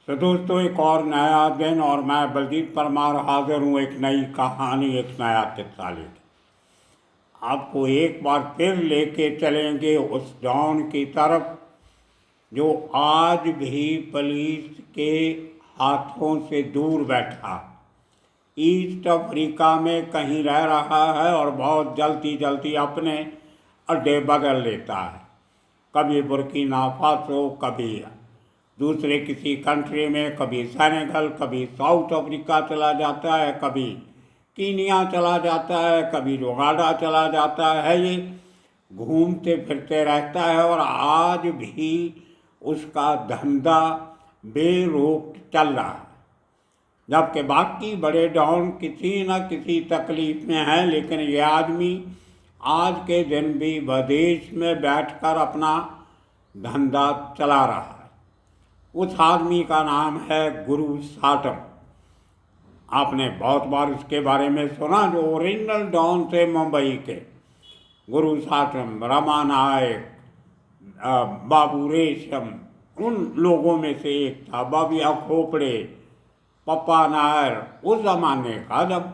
तो दोस्तों, एक और नया दिन और मैं बलजीत परमार हाजिर हूँ एक नई कहानी, एक नया किस्सा लेके। आपको एक बार फिर लेके चलेंगे उस डॉन की तरफ जो आज भी पुलिस के हाथों से दूर बैठा ईस्ट अफ्रीका में कहीं रह रहा है और बहुत जल्दी जल्दी अपने अड्डे बदल लेता है। कभी बुर्किना फासो, कभी दूसरे किसी कंट्री में, कभी सेनेगल, कभी साउथ अफ्रीका चला जाता है, कभी कीनिया चला जाता है, कभी युगांडा चला जाता है। ये घूमते फिरते रहता है और आज भी उसका धंधा बेरोक चल रहा है। जबकि बाकी बड़े डॉन किसी न किसी तकलीफ में हैं, लेकिन ये आदमी आज के दिन भी विदेश में बैठकर अपना धंधा चला रहा है। उस आदमी का नाम है गुरु साटम। आपने बहुत बार उसके बारे में सुना, जो ओरिजिनल डॉन थे मुंबई के। गुरु साटम, रमा नायक, बाबू रेशम, उन लोगों में से एक था। बाबिया खोपड़े, पप्पा नायर, उस ज़माने का जब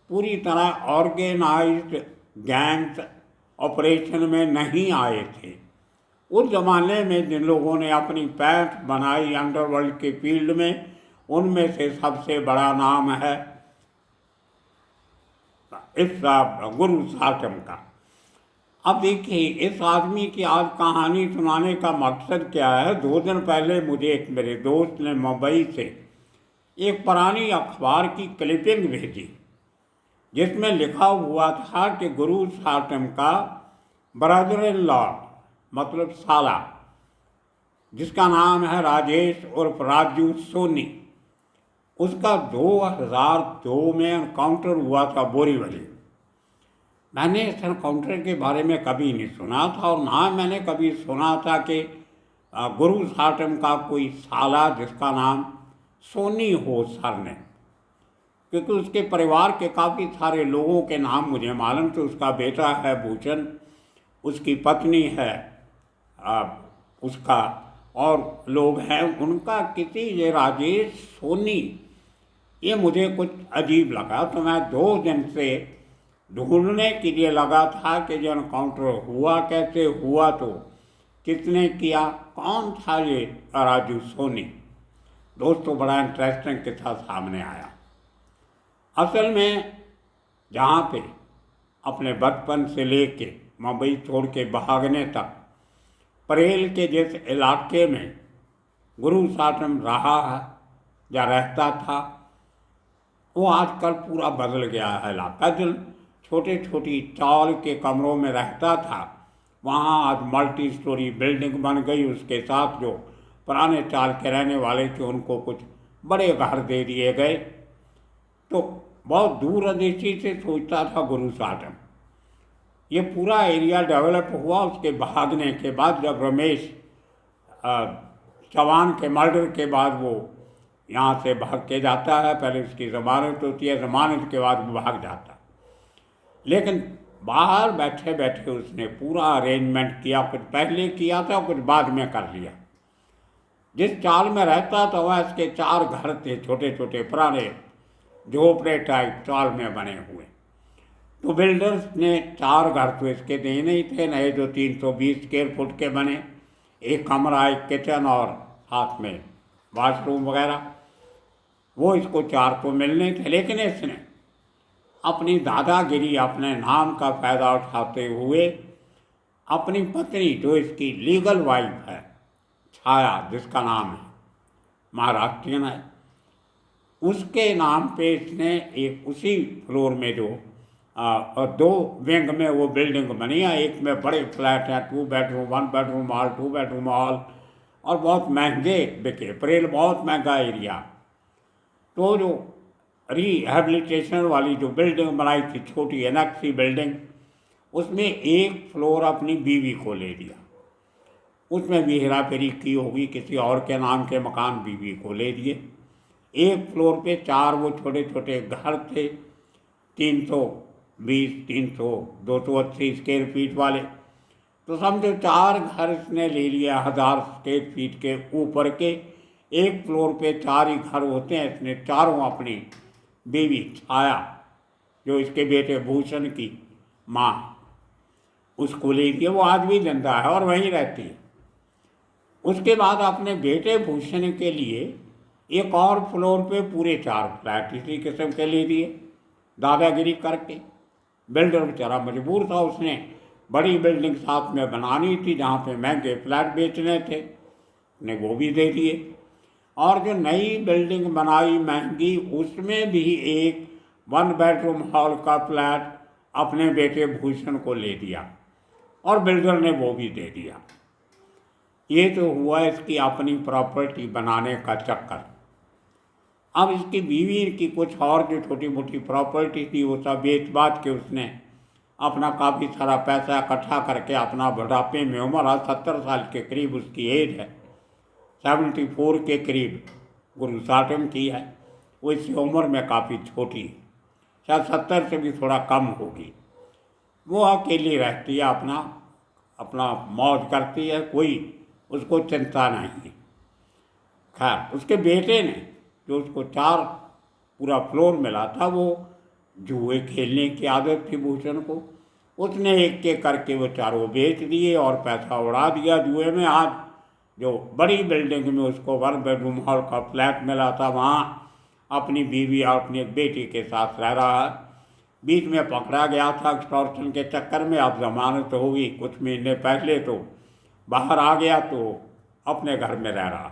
पूरी तरह ऑर्गेनाइज्ड गैंग्स ऑपरेशन में नहीं आए थे। उस ज़माने में जिन लोगों ने अपनी पैठ बनाई अंडरवर्ल्ड के फील्ड में, उनमें से सबसे बड़ा नाम है इस गुरु साटम का। अब देखिए, इस आदमी की आज कहानी सुनाने का मकसद क्या है। 2 दिन पहले मुझे एक मेरे दोस्त ने मुंबई से एक पुरानी अखबार की क्लिपिंग भेजी, जिसमें लिखा हुआ था कि गुरु साटम का ब्रदर इन लॉ, मतलब साला, जिसका नाम है राजेश उर्फ राजू सोनी, उसका 2002 में एनकाउंटर हुआ था बोरीवली। मैंने इस एनकाउंटर के बारे में कभी नहीं सुना था और ना मैंने कभी सुना था कि गुरु साटम का कोई साला जिसका नाम सोनी हो सर ने, क्योंकि उसके परिवार के काफ़ी सारे लोगों के नाम मुझे मालूम थे। उसका बेटा है भूषण, उसकी पत्नी है उसका और लोग हैं उनका। किसी ये राजेश सोनी, ये मुझे कुछ अजीब लगा। तो मैं 2 दिन से ढूंढने के लिए लगा था कि जो एनकाउंटर हुआ कैसे हुआ, तो किसने किया, कौन था ये राजू सोनी। दोस्तों, बड़ा इंटरेस्टिंग किस्सा सामने आया। असल में जहाँ पे अपने बचपन से लेके मुंबई छोड़ के भागने तक परेल के जिस इलाके में गुरु साटम रहा है या रहता था, वो आजकल पूरा बदल गया है इलाका। जो छोटे छोटी चाल के कमरों में रहता था, वहाँ आज मल्टी स्टोरी बिल्डिंग बन गई। उसके साथ जो पुराने चाल के रहने वाले थे, उनको कुछ बड़े घर दे दिए गए। तो बहुत दूरंदेशी से सोचता था गुरु साटम। ये पूरा एरिया डेवलप हुआ उसके भागने के बाद। जब रमेश चौहान के मर्डर के बाद वो यहाँ से भाग के जाता है, पहले उसकी ज़मानत होती है, ज़मानत के बाद वो भाग जाता। लेकिन बाहर बैठे बैठे उसने पूरा अरेंजमेंट किया। कुछ पहले किया था, कुछ बाद में कर लिया। जिस चाल में रहता था वह इसके 4 घर थे, छोटे छोटे पुराने झोपड़े टाइप चाल में बने हुए। तो बिल्डर्स ने 4 घर तो इसके देने ही थे नए, जो 320 स्क्वायर फुट के बने, एक कमरा, एक किचन और साथ में वाशरूम वगैरह, वो इसको 4 तो मिलने थे। लेकिन इसने अपनी दादागिरी, अपने नाम का फ़ायदा उठाते हुए अपनी पत्नी, जो इसकी लीगल वाइफ है, छाया जिसका नाम है, महाराष्ट्रियन है, उसके नाम पे इसने एक उसी फ्लोर में जो 2 विंग में वो बिल्डिंग बनी है। एक में बड़े फ्लैट हैं, 2 bedroom, 1 bedroom hall, 2 bedroom hall, और बहुत महंगे बिके। परेल बहुत महंगा एरिया। तो जो रिहेबिलिटेशन वाली जो बिल्डिंग बनाई थी, छोटी एनेक्सी बिल्डिंग, उसमें एक फ्लोर अपनी बीवी को ले दिया। उसमें भी हेरा फेरी की होगी, किसी और के नाम के मकान बीवी को ले दिए। एक फ्लोर पे 4 वो छोटे छोटे घर थे, 320, 300, 280 स्क्वायर फीट वाले। तो समझो 4 घर इसने ले लिया 1000 स्क्वायर फीट के ऊपर के एक फ्लोर पे 4 ही घर होते हैं। इसने चारों अपनी बीवी छाया, जो इसके बेटे भूषण की माँ, उसको ले लिया। वो आज भी जिंदा है और वहीं रहती है। उसके बाद अपने बेटे भूषण के लिए एक और फ्लोर पे पूरे 4 फ्लैट इसी किस्म के ले दिए, दादागिरी करके। बिल्डर बेचारा मजबूर था, उसने बड़ी बिल्डिंग साथ में बनानी थी जहाँ पे महंगे फ्लैट बेचने थे, ने वो भी दे दिए। और जो नई बिल्डिंग बनाई महंगी, उसमें भी एक 1 बेडरूम हॉल का फ्लैट अपने बेटे भूषण को ले दिया और बिल्डर ने वो भी दे दिया। ये तो हुआ इसकी अपनी प्रॉपर्टी बनाने का चक्कर। अब इसकी बीवी की कुछ और जो छोटी मोटी प्रॉपर्टी थी वो सब बेच बाच के उसने अपना काफ़ी सारा पैसा इकट्ठा करके अपना बुढ़ापे में, उम्र आज 70 साल के करीब उसकी एज है, 74 के करीब गुरु साटम की है। वो इसी उम्र में काफ़ी छोटी है, शायद 70 से भी थोड़ा कम होगी। वो अकेली रहती है, अपना अपना मौज करती है, कोई उसको चिंता नहीं है। खैर उसके बेटे ने, जो उसको 4 पूरा फ्लोर मिला था, वो जुए खेलने की आदत थी भूषण को, उसने एक एक करके वो चारों बेच दिए और पैसा उड़ा दिया जुए में। आज जो बड़ी बिल्डिंग में उसको 1 बेडरूम हॉल का फ्लैट मिला था, वहाँ अपनी बीवी और अपनी बेटी के साथ रह रहा है। बीच में पकड़ा गया था एक्सटॉर्शन के चक्कर में, अब जमानत होगी कुछ महीने पहले, तो बाहर आ गया, तो अपने घर में रह रहा।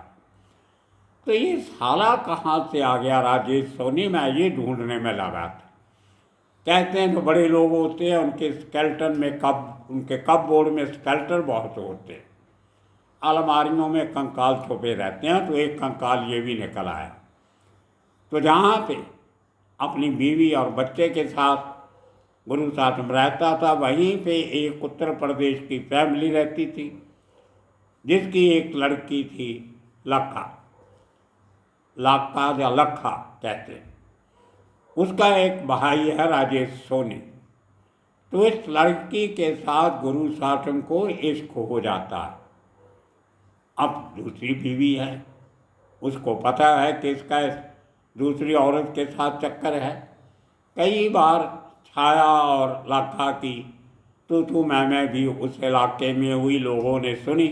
तो ये साला कहाँ से आ गया राजेश सोनी, मैं ये ढूंढने में लगा था। कहते हैं तो बड़े लोग होते हैं, उनके स्केल्टन में उनके कपबोर्ड में स्केल्टन बहुत होते हैं, अलमारियों में कंकाल छुपे रहते हैं। तो एक कंकाल ये भी निकल आया। तो जहाँ पे अपनी बीवी और बच्चे के साथ गुरु साटम रहता था, वहीं पे एक उत्तर प्रदेश की फैमिली रहती थी, जिसकी एक लड़की थी लखा या लखा कहते हैं। उसका एक भाई है राजेश सोनी। तो इस लड़की के साथ गुरु साटम को इश्क हो जाता है। अब दूसरी बीवी है, उसको पता है कि इसका दूसरी औरत के साथ चक्कर है। कई बार छाया और लखा की तू मैं भी उस इलाके में हुई, लोगों ने सुनी,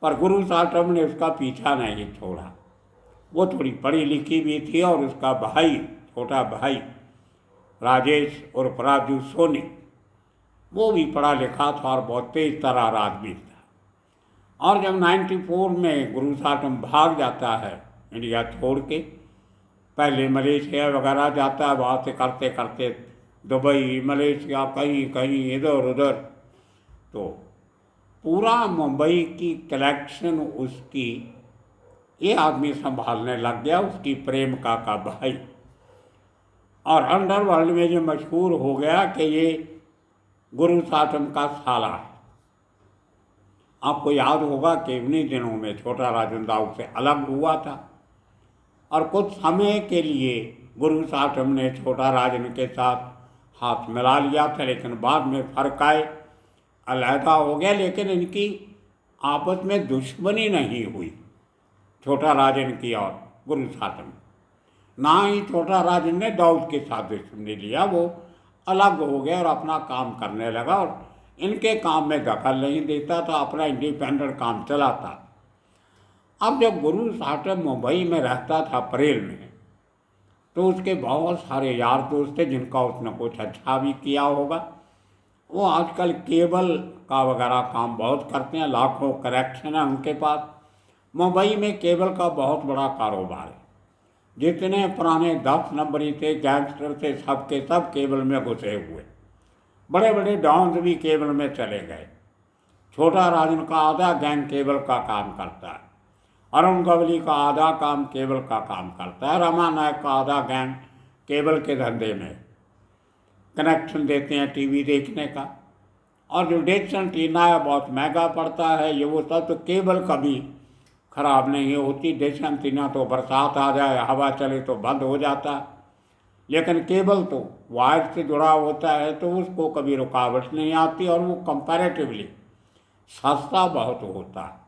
पर गुरु साटम ने उसका पीछा नहीं छोड़ा। वो थोड़ी पढ़ी लिखी भी थी और उसका भाई, छोटा भाई राजेश उर्फ राजू सोनी, वो भी पढ़ा लिखा था और बहुत तेज तर्रार आदमी था। और जब 94 में गुरु साटम भाग जाता है इंडिया छोड़ के, पहले मलेशिया वगैरह जाता है, वहाँ से करते करते दुबई, मलेशिया, कहीं कहीं इधर उधर, तो पूरा मुंबई की कलेक्शन उसकी ये आदमी संभालने लग गया, उसकी प्रेमिका का भाई। और अंडरवर्ल्ड में ये मशहूर हो गया कि ये गुरु साटम का साला है। आपको याद होगा कि उन्हीं दिनों में छोटा राजन दाऊ से अलग हुआ था और कुछ समय के लिए गुरु साटम ने छोटा राजन के साथ हाथ मिला लिया था, लेकिन बाद में फर्क आए, अलहदा हो गया। लेकिन इनकी आपस में दुश्मनी नहीं हुई, छोटा राजन की और गुरु साटम। ना ही छोटा राजन ने दाऊद के साथ दुश्मनी लिया, वो अलग हो गया और अपना काम करने लगा और इनके काम में दखल नहीं देता था, अपना इंडिपेंडेंट काम चलाता। अब जब गुरु साटम मुंबई में रहता था परेल में, तो उसके बहुत सारे यार दोस्त थे जिनका उसने कुछ अच्छा भी किया होगा। वो आजकल केबल का वगैरह काम बहुत करते हैं, लाखों कनेक्शन है उनके पास। मुंबई में केबल का बहुत बड़ा कारोबार है। जितने पुराने 10 नंबरी थे, गैंगस्टर थे, सब के सब केबल में घुसे हुए। बड़े बड़े डॉन्स भी केबल में चले गए। छोटा राजन का आधा गैंग केबल का काम करता है, अरुण गवली का आधा काम केबल का काम करता है, रमा नायक का आधा गैंग केबल के धंधे में कनेक्शन देते हैं टीवी देखने का। और जो डिश एंटीना है बहुत महंगा पड़ता है, ये वो सब तो केबल कभी ख़राब नहीं होती। डिश एंटीना तो बरसात आ जाए, हवा चले तो बंद हो जाता, लेकिन केबल तो वायर से जुड़ा होता है तो उसको कभी रुकावट नहीं आती और वो कंपैरेटिवली सस्ता बहुत होता है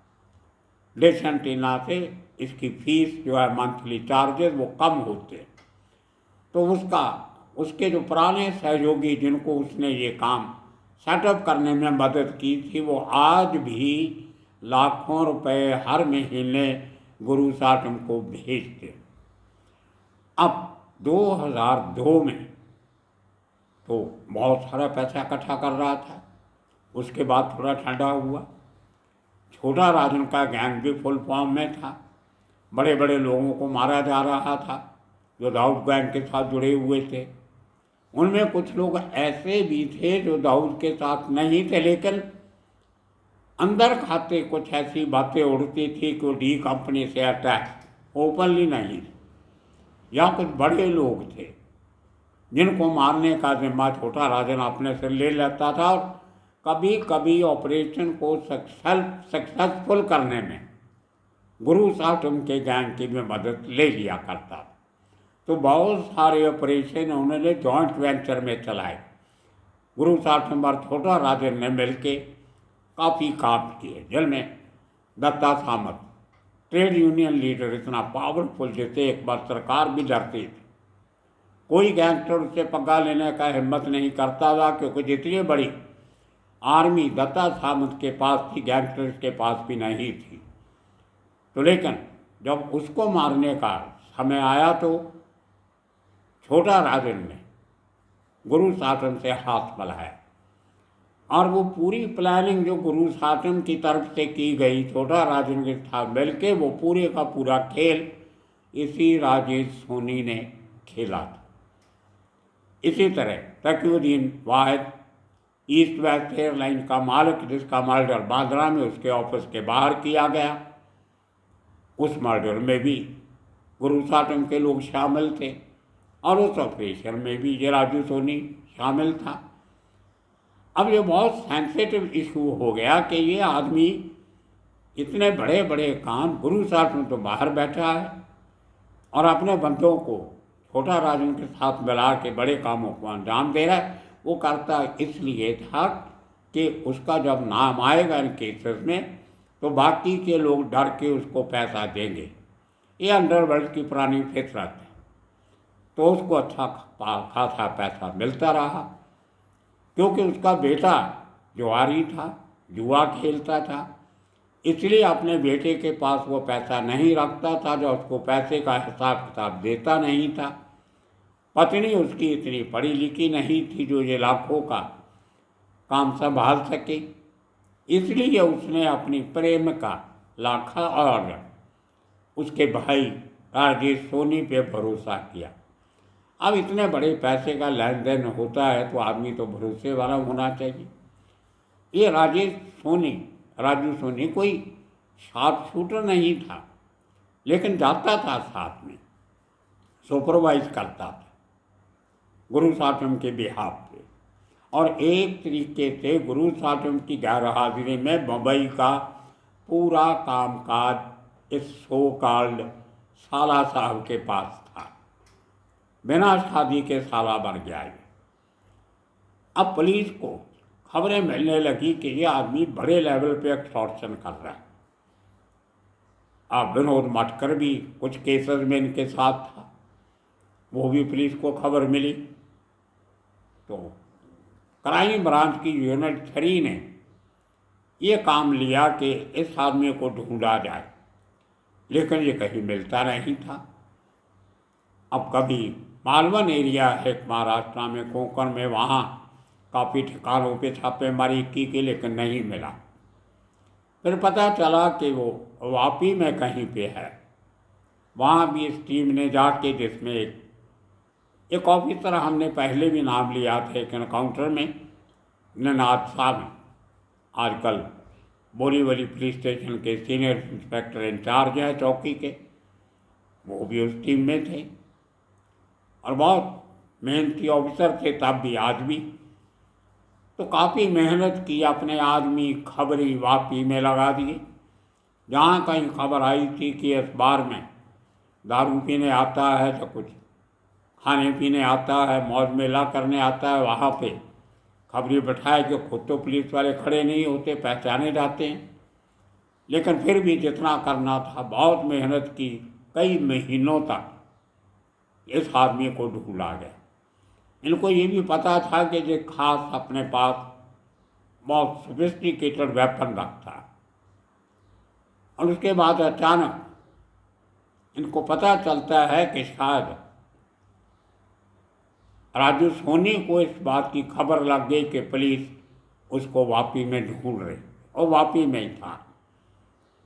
डिश एंटीना से इसकी फीस जो है मंथली चार्जेस वो कम होते हैं। तो उसके जो पुराने सहयोगी जिनको उसने ये काम सेटअप करने में मदद की थी, वो आज भी लाखों रुपए हर महीने गुरु साटम को भेजते। अब 2002 में तो बहुत सारा पैसा इकट्ठा कर रहा था। उसके बाद थोड़ा ठंडा हुआ। छोटा राजन का गैंग भी फुल फॉर्म में था। बड़े बड़े लोगों को मारा जा रहा था जो दाऊद गैंग के साथ जुड़े हुए थे। उनमें कुछ लोग ऐसे भी थे जो दाऊद के साथ नहीं थे, लेकिन अंदर खाते कुछ ऐसी बातें उड़ती थी कि वो डी कंपनी से अटैच ओपनली नहीं। या कुछ बड़े लोग थे जिनको मारने का जिम्मा छोटा राजन अपने से ले लेता था और कभी कभी ऑपरेशन को सक्सेसफुल करने में गुरु साटम के गैंग की भी मदद ले लिया करता। तो बहुत सारे ऑपरेशन उन्होंने जॉइंट वेंचर में चलाए। गुरु साटम और छोटा राजन ने मिलके काफ़ी काम किए। जेल में दत्ता सामत ट्रेड यूनियन लीडर इतना पावरफुल जिससे एक बार सरकार भी डरती थी। कोई गैंगस्टर उससे पंगा लेने का हिम्मत नहीं करता था, क्योंकि जितनी बड़ी आर्मी दत्ता सामंत के पास थी गैंगस्टर्स के पास भी नहीं थी। तो लेकिन जब उसको मारने का समय आया तो छोटा राजन ने गुरु साटम से हाथ मिलाया और वो पूरी प्लानिंग जो गुरु साटम की तरफ से की गई छोटा राजन के साथ मिलके वो पूरे का पूरा खेल इसी राजेश सोनी ने खेला था। इसी तरह तकीउद्दीन वाहिद ईस्ट वेस्ट एयरलाइन का मालिक, जिसका मर्डर बांद्रा में उसके ऑफिस के बाहर किया गया, उस मर्डर में भी गुरु साटम के लोग शामिल थे और उस ऑपरेशन में भी ये राजू सोनी शामिल था। अब ये बहुत सेंसिटिव इशू हो गया कि ये आदमी इतने बड़े बड़े काम, गुरु साटम तो बाहर बैठा है और अपने बंदों को छोटा राजन के साथ मिला के बड़े कामों को अंजाम दे रहा है। वो करता इसलिए था कि उसका जब नाम आएगा इन केसेस में तो बाकी के लोग डर के उसको पैसा देंगे। ये अंडरवर्ल्ड की पुरानी फितरत है। तो उसको अच्छा खासा पैसा मिलता रहा, क्योंकि उसका बेटा जुआरी था, जुआ खेलता था, इसलिए अपने बेटे के पास वो पैसा नहीं रखता था, जो उसको पैसे का हिसाब किताब देता नहीं था। पत्नी उसकी इतनी पढ़ी लिखी नहीं थी जो ये लाखों का काम संभाल सके, इसलिए उसने अपनी प्रेम का लाखा और उसके भाई राजेश सोनी पे भरोसा किया। अब इतने बड़े पैसे का लेन देन होता है तो आदमी तो भरोसे वाला होना चाहिए। ये राजू सोनी कोई शार्प शूटर नहीं था, लेकिन जाता था साथ में, सुपरवाइज करता था गुरु साटम के बिहाफ पे। और एक तरीके से गुरु साटम की गैरहाजिरी में मुंबई का पूरा कामकाज इस सो कॉल्ड साला साहब के पास था। बिना शादी के साला बन गया है। अब पुलिस को खबरें मिलने लगी कि ये आदमी बड़े लेवल पे एक्सटॉर्शन कर रहा है। अब विनोद मटकर भी कुछ केसेस में इनके साथ था, वो भी पुलिस को खबर मिली। तो क्राइम ब्रांच की यूनिट 3 ने ये काम लिया कि इस आदमी को ढूंढा जाए, लेकिन ये कहीं मिलता नहीं था। अब कभी मालवन एरिया है महाराष्ट्र में, कोंकण में, वहाँ काफ़ी ठिकानों पे छापेमारी की गई लेकिन नहीं मिला। फिर पता चला कि वो वापी में कहीं पे है। वहाँ भी इस टीम ने जाके, जिसमें एक ऑफिसर हमने पहले भी नाम लिया था एक एनकाउंटर में, निनाद साहब, आजकल बोरीवली पुलिस स्टेशन के सीनियर इंस्पेक्टर इंचार्ज हैं चौकी के, वो भी उस टीम में थे और बहुत मेहनती ऑफिसर थे तब भी आज भी। तो काफ़ी मेहनत की, अपने आदमी खबरी वापी में लगा दिए। जहाँ कहीं खबर आई थी कि इस बार में दारू पीने आता है तो कुछ खाने पीने आता है, मौज मेला करने आता है, वहाँ पे खबरी बैठाए कि खुद तो पुलिस वाले खड़े नहीं होते, पहचाने जाते हैं। लेकिन फिर भी जितना करना था बहुत मेहनत की, कई महीनों तक इस आदमी को ढूंढा गया। इनको ये भी पता था कि ये खास अपने पास बहुत सोफिस्टिकेटेड वेपन रखता है। और उसके बाद अचानक इनको पता चलता है कि शायद राजू सोनी को इस बात की खबर लग गई कि पुलिस उसको वापी में ढूंढ रही, और वापी में ही था।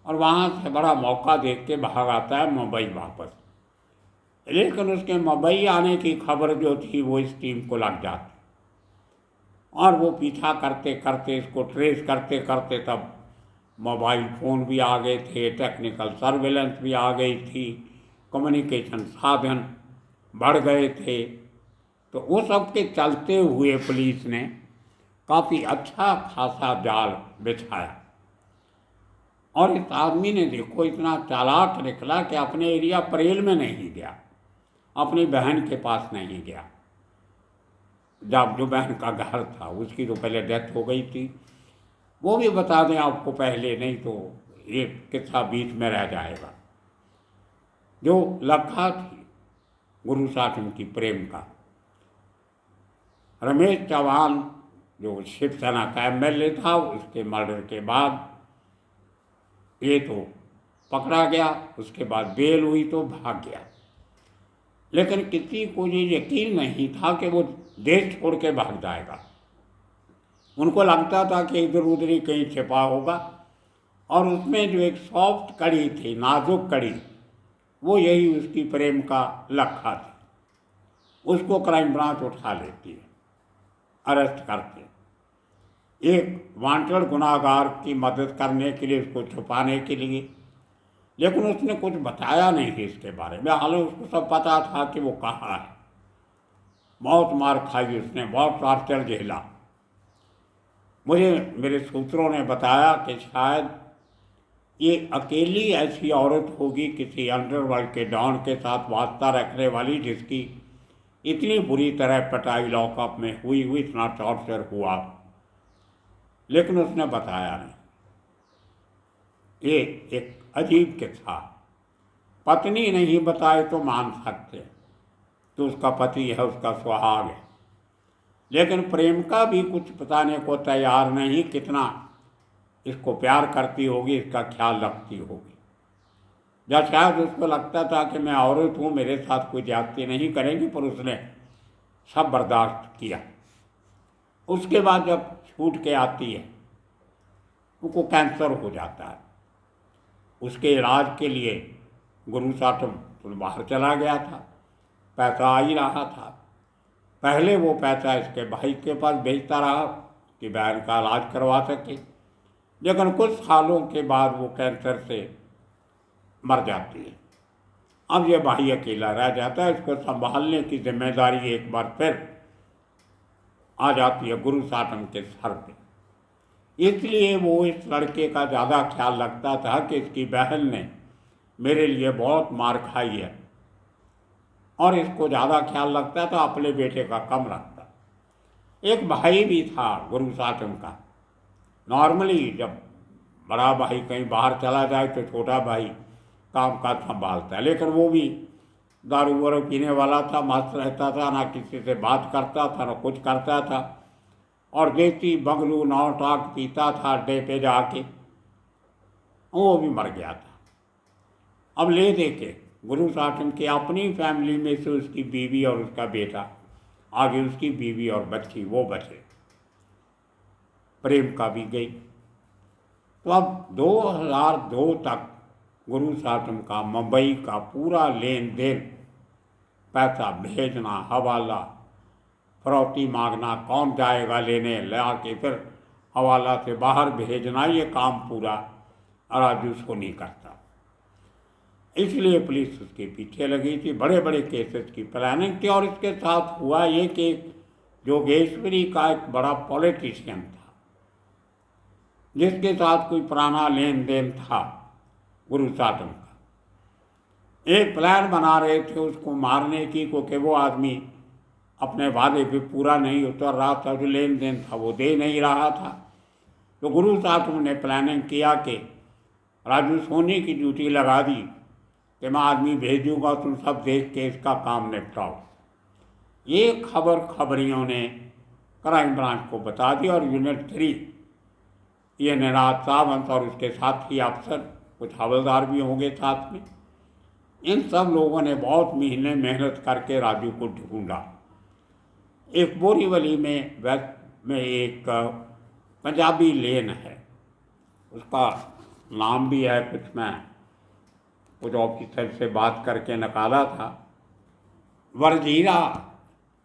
और वहाँ से बड़ा मौका देख के भाग आता है मुंबई वापस। लेकिन उसके मुंबई आने की खबर जो थी वो इस टीम को लग जाती, और वो पीछा करते करते इसको ट्रेस करते करते तब मोबाइल फ़ोन भी आ गए थे, टेक्निकल सर्वेलेंस भी आ गई थी, कम्युनिकेशन साधन बढ़ गए थे। तो वो सब के चलते हुए पुलिस ने काफ़ी अच्छा खासा जाल बिछाया। और इस आदमी ने देखो इतना चालाक निकला कि अपने एरिया परेल में नहीं गया, अपनी बहन के पास नहीं गया। जब जो बहन का घर था उसकी तो पहले डेथ हो गई थी, वो भी बता दें आपको पहले, नहीं तो ये किस्सा बीच में रह जाएगा। जो लखा थी गुरु साटम की प्रेम का, रमेश चौहान जो शिवसेना का एमएलए था, उसके मर्डर के बाद ये तो पकड़ा गया, उसके बाद बेल हुई तो भाग गया। लेकिन किसी को ये यकीन नहीं था कि वो देश छोड़ के भाग जाएगा। उनको लगता था कि इधर उधर ही कहीं छिपा होगा, और उसमें जो एक सॉफ्ट कड़ी थी, नाजुक कड़ी, वो यही उसकी प्रेम का लखा थी। उसको क्राइम ब्रांच उठा लेती है, अरेस्ट करते, एक वांटेड गुनाहगार की मदद करने के लिए, उसको छुपाने के लिए। लेकिन उसने कुछ बताया नहीं इसके बारे में, हालांकि उसको सब पता था कि वो कहाँ है। बहुत मार खाई उसने, बहुत टॉर्चर झेला। मुझे मेरे सूत्रों ने बताया कि शायद ये अकेली ऐसी औरत होगी किसी अंडरवर्ल्ड के डॉन के साथ वास्ता रखने वाली, जिसकी इतनी बुरी तरह पिटाई लॉकअप में हुई, इतना टॉर्चर हुआ, लेकिन उसने बताया नहीं। ये एक अजीब किस्सा। पत्नी नहीं बताए तो मान सकते, तो उसका पति है, उसका सुहाग है। लेकिन प्रेम का भी कुछ बताने को तैयार नहीं, कितना इसको प्यार करती होगी, इसका ख्याल रखती होगी। या शायद उसको लगता था कि मैं औरत हूँ, मेरे साथ कोई ज्यादती नहीं करेंगी, पर उसने सब बर्दाश्त किया। उसके बाद जब छूट के आती है, उनको कैंसर हो जाता है। उसके इलाज के लिए गुरु साटम बाहर चला गया था, पैसा आ ही रहा था। पहले वो पैसा इसके भाई के पास भेजता रहा कि बहन का इलाज करवा सके, लेकिन कुछ सालों के बाद वो कैंसर से मर जाती है। अब ये भाई अकेला रह जाता है, इसको संभालने की जिम्मेदारी एक बार फिर आ जाती है गुरु साटम के सर पे। इसलिए वो इस लड़के का ज़्यादा ख्याल रखता था कि इसकी बहन ने मेरे लिए बहुत मार खाई है, और इसको ज़्यादा ख्याल रखता था, अपने बेटे का कम रखता। एक भाई भी था गुरु साटम का। नॉर्मली जब बड़ा भाई कहीं बाहर चला जाए तो छोटा भाई काम काज संभालता है, लेकिन वो भी दारू वारू पीने वाला था, मस्त रहता था, ना किसी से बात करता था, ना कुछ करता था, और देसी बंगलू नौ टाक पीता था अड्डे पे जाके। वो भी मर गया था। अब ले दे के गुरु साटम की अपनी फैमिली में से उसकी बीवी और उसका बेटा, आगे उसकी बीवी और बच्ची, वो बचे। प्रेम का भी गई। तो अब 2002 तक गुरु साटम का मुंबई का पूरा लेन देन, पैसा भेजना, हवाला, फरौती मांगना, कौन जाएगा लेने, ला के फिर हवाला से बाहर भेजना, ये काम पूरा राजू सोनी करता। इसलिए पुलिस उसके पीछे लगी थी, बड़े बड़े केसेस की प्लानिंग थी। और इसके साथ हुआ ये कि जोगेश्वरी का एक बड़ा पॉलिटिशियन था, जिसके साथ कोई पुराना लेन देन था गुरु साटम का। एक प्लान बना रहे थे उसको मारने की, क्योंकि वो आदमी अपने वादे पे पूरा नहीं उतर रहा था, जो लेन देन था वो दे नहीं रहा था। तो गुरु साटम ने प्लानिंग किया कि राजू सोनी की ड्यूटी लगा दी कि मैं आदमी भेज दूँगा, तुम सब देख के इसका काम निपटाओ। ये खबर खबरियों ने क्राइम ब्रांच को बता दी और यूनिट 3 ये निनाद सावंत और उसके साथी अफसर, कुछ हवलदार भी होंगे साथ में, इन सब लोगों ने बहुत महीने मेहनत करके राजू को ढूंढा। एक बोरीवली में वेस्ट में एक पंजाबी लेन है, उसका नाम भी है कुछ, मैं कुछ ऑफिसर से बात करके निकाला था, वरजीरा,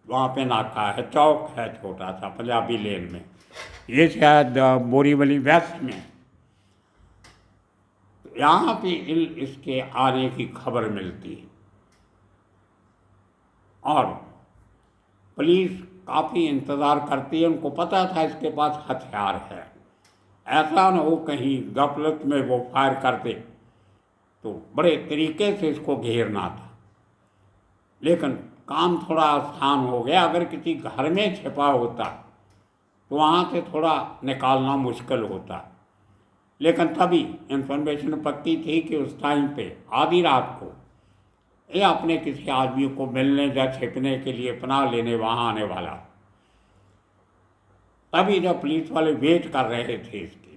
वहाँ पे नाका है, चौक है छोटा सा पंजाबी लेन में, ये शायद बोरीवली वेस्ट में। यहाँ पे इसके आने की खबर मिलती है और पुलिस काफ़ी इंतज़ार करती है। उनको पता था इसके पास हथियार है, ऐसा न हो कहीं गफलत में वो फायर कर दे, तो बड़े तरीके से इसको घेरना था। लेकिन काम थोड़ा आसान हो गया। अगर किसी घर में छिपा होता तो वहाँ से थोड़ा निकालना मुश्किल होता, लेकिन तभी इंफॉर्मेशन पक्की थी कि उस टाइम पे आधी रात को ये अपने किसी आदमी को मिलने या छिपने के लिए पनाह लेने वहाँ आने वाला। तभी जब पुलिस वाले वेट कर रहे थे इसके,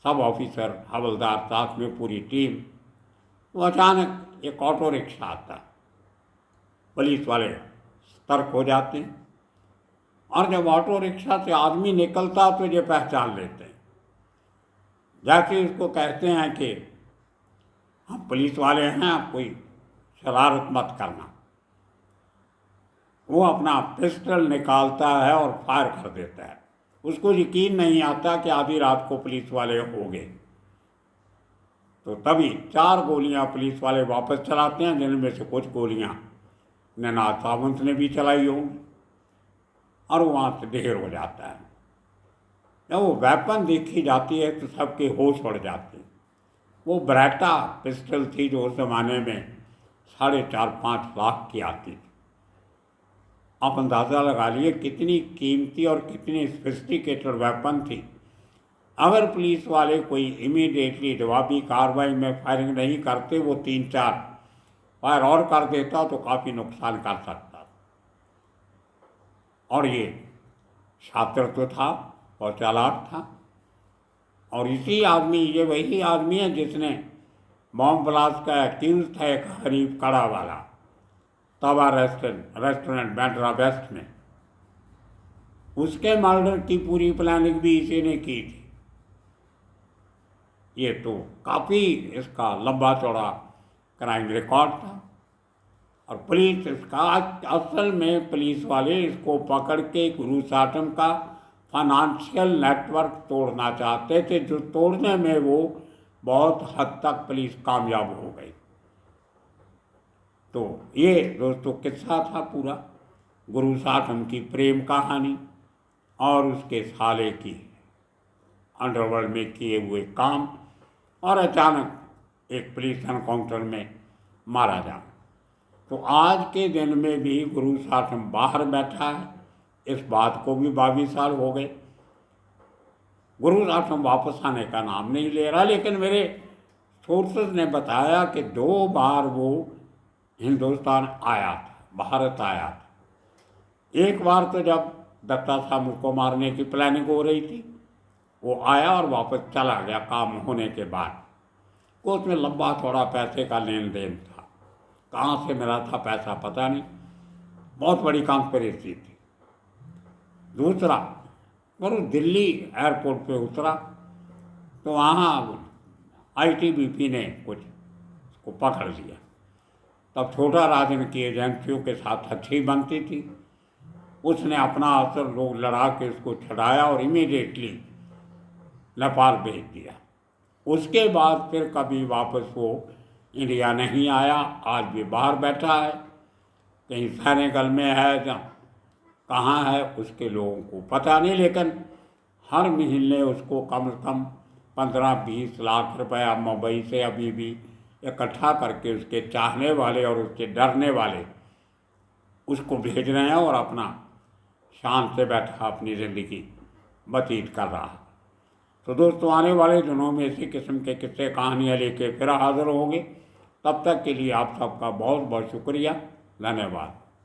सब ऑफिसर हवलदार साथ में पूरी टीम, तो अचानक एक ऑटो रिक्शा आता। पुलिस वाले सतर्क हो जाते हैं और जब ऑटो रिक्शा से आदमी निकलता तो ये पहचान लेते हैं। जैसे उसको कहते हैं कि हम पुलिस वाले हैं, आप कोई शरारत मत करना, वो अपना पिस्टल निकालता है और फायर कर देता है। उसको यकीन नहीं आता कि आधी रात को पुलिस वाले हो गए। तो तभी 4 गोलियां पुलिस वाले वापस चलाते हैं, जिनमें से कुछ गोलियां निनाद सावंत ने भी चलाई होंगी, और वहाँ से ढेर हो जाता है। जब वो वेपन देखी जाती है तो सबके होश उड़ जाते हैं। वो ब्रेटा पिस्टल थी जो उस ज़माने में 4.5-5 लाख की आती थी। आप अंदाज़ा लगा लिए कितनी कीमती और कितनी सोफिस्टिकेटेड वेपन थी। अगर पुलिस वाले कोई इमीडिएटली जवाबी कार्रवाई में फायरिंग नहीं करते, वो 3-4 फायर और कर देता तो काफ़ी नुकसान कर सकता। और ये छात्र तो था और चालाक था, और इसी आदमी, ये वही आदमी है जिसने बॉम्ब ब्लास्ट का एक्यूज था एक हरीफ कड़ा वाला तवा रेस्टोरेंट बैंड्रा वेस्ट में। उसके मर्डर की पूरी प्लानिंग भी इसी ने की थी। ये तो काफ़ी इसका लंबा चौड़ा क्राइम रिकॉर्ड था, और पुलिस इसका असल में पुलिस वाले इसको पकड़ के गुरुसाटम का फाइनेंशियल नेटवर्क तोड़ना चाहते थे, जो तोड़ने में वो बहुत हद तक पुलिस कामयाब हो गई। तो ये दोस्तों किस्सा था पूरा गुरुसाटम की प्रेम कहानी और उसके साले की अंडरवर्ल्ड में किए हुए काम, और अचानक एक पुलिस एनकाउंटर में मारा जाना। तो आज के दिन में भी गुरुसाटम बाहर बैठा है। इस बात को भी 22 साल हो गए। गुरुसाटम वापस आने का नाम नहीं ले रहा, लेकिन मेरे सोर्सेज ने बताया कि 2 बार वो हिंदुस्तान आया था, भारत आया था। एक बार तो जब दत्ता साहब को मारने की प्लानिंग हो रही थी, वो आया और वापस चला गया काम होने के बाद। को उसमें लंबा थोड़ा पैसे का लेन देन था, कहाँ से मिला था पैसा पता नहीं, बहुत बड़ी कॉन्स्पिरेसी थी। दूसरा, गुरु दिल्ली एयरपोर्ट पे उतरा तो वहाँ आईटीबीपी ने कुछ उसको पकड़ लिया। तब छोटा राजन की एजेंसियों के साथ अच्छी बनती थी, उसने अपना असर लोग लड़ा के उसको छुड़ाया और इमीडिएटली नेपाल भेज दिया। उसके बाद फिर कभी वापस वो इंडिया नहीं आया। आज भी बाहर बैठा है, कहीं सेनेगल में है, कहाँ है उसके लोगों को पता नहीं, लेकिन हर महीने उसको कम से कम 15-20 लाख रुपया मुंबई से अभी भी इकट्ठा करके उसके चाहने वाले और उसके डरने वाले उसको भेज रहे हैं, और अपना शान से बैठा अपनी ज़िंदगी व्यतीत कर रहा है। तो दोस्तों आने वाले दिनों में इसी किस्म के किस्से कहानियाँ लेके फिर हाजिर होंगे। तब तक के लिए आप सबका बहुत बहुत शुक्रिया, धन्यवाद।